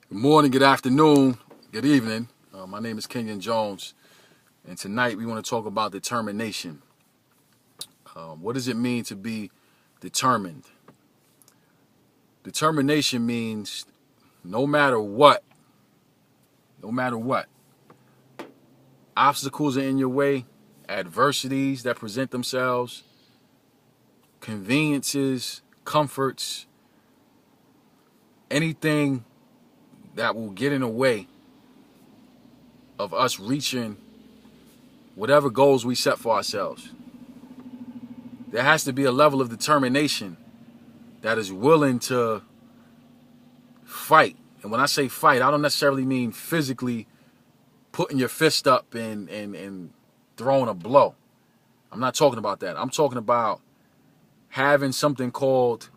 Good morning, good afternoon, good evening. My name is Kenyon Jones, and tonight we want to talk about determination. What does it mean to be determined? Determination means no matter what, no matter what, obstacles are in your way, adversities that present themselves, conveniences, comforts, anything that will get in the way of us reaching whatever goals we set for ourselves. There has to be a level of determination that is willing to fight. And when I say fight, I don't necessarily mean physically putting your fist up and throwing a blow. I'm not talking about that. I'm talking about having something called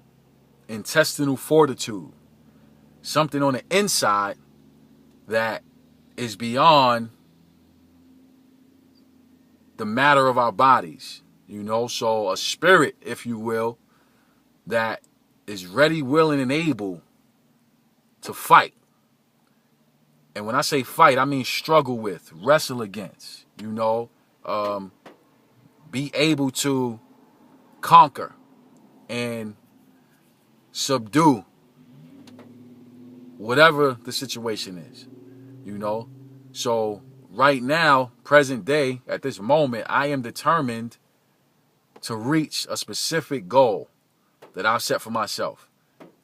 intestinal fortitude, something on the inside that is beyond the matter of our bodies, so a spirit, if you will, that is ready, willing, and able to fight. And when I say fight, I mean struggle with, wrestle against, be able to conquer and subdue whatever the situation is, So right now, present day, at this moment, I am determined to reach a specific goal that I've set for myself.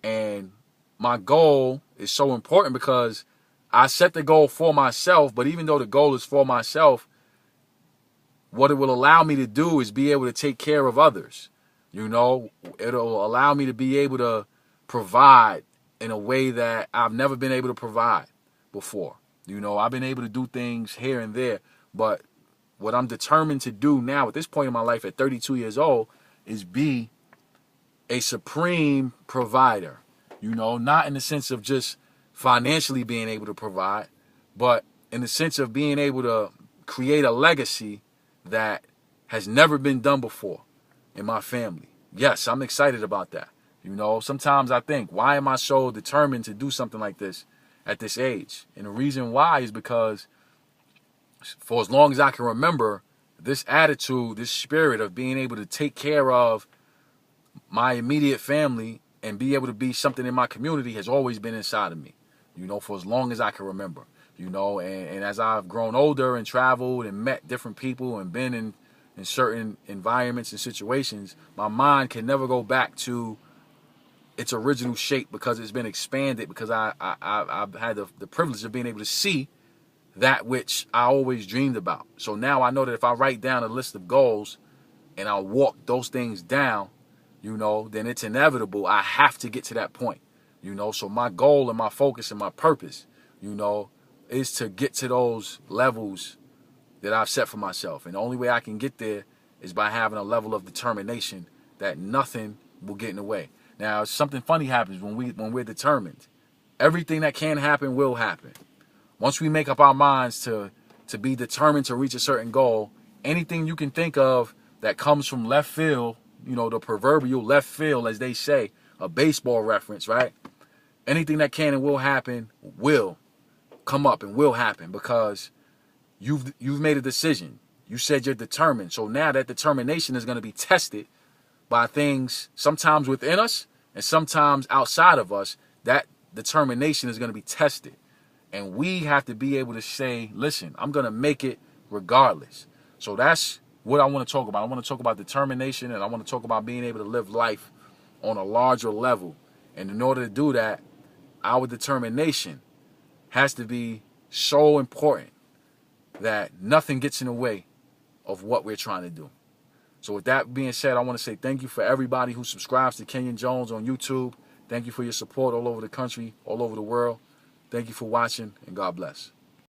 And my goal is so important because I set the goal for myself, but even though the goal is for myself, what it will allow me to do is be able to take care of others. It'll allow me to be able to provide in a way that I've never been able to provide before. I've been able to do things here and there, but what I'm determined to do now at this point in my life at 32 years old is be a supreme provider, not in the sense of just financially being able to provide, but in the sense of being able to create a legacy that has never been done before in my family. Yes, I'm excited about that. Sometimes I think, why am I so determined to do something like this at this age? And the reason why is because for as long as I can remember, this attitude, this spirit of being able to take care of my immediate family and be able to be something in my community has always been inside of me, for as long as I can remember, and as I've grown older and traveled and met different people and been in certain environments and situations, my mind can never go back to its original shape because it's been expanded, because I've had the privilege of being able to see that which I always dreamed about. So now I know that if I write down a list of goals and I walk those things down, then it's inevitable. I have to get to that point, So my goal and my focus and my purpose, is to get to those levels that I've set for myself. And the only way I can get there is by having a level of determination that nothing will get in the way. Now, something funny happens when we're determined. Everything that can happen will happen. Once we make up our minds to be determined to reach a certain goal, anything you can think of that comes from left field, the proverbial left field, as they say, a baseball reference, right? Anything that can and will happen will come up and will happen because you've made a decision. You said you're determined. So now that determination is going to be tested by things sometimes within us and sometimes outside of us. That determination is going to be tested. And we have to be able to say, listen, I'm going to make it regardless. So that's what I want to talk about. I want to talk about determination, and I want to talk about being able to live life on a larger level. And in order to do that, our determination has to be so important that nothing gets in the way of what we're trying to do. So with that being said, I want to say thank you for everybody who subscribes to Kenyon Jones on YouTube. Thank you for your support all over the country, all over the world. Thank you for watching, and God bless.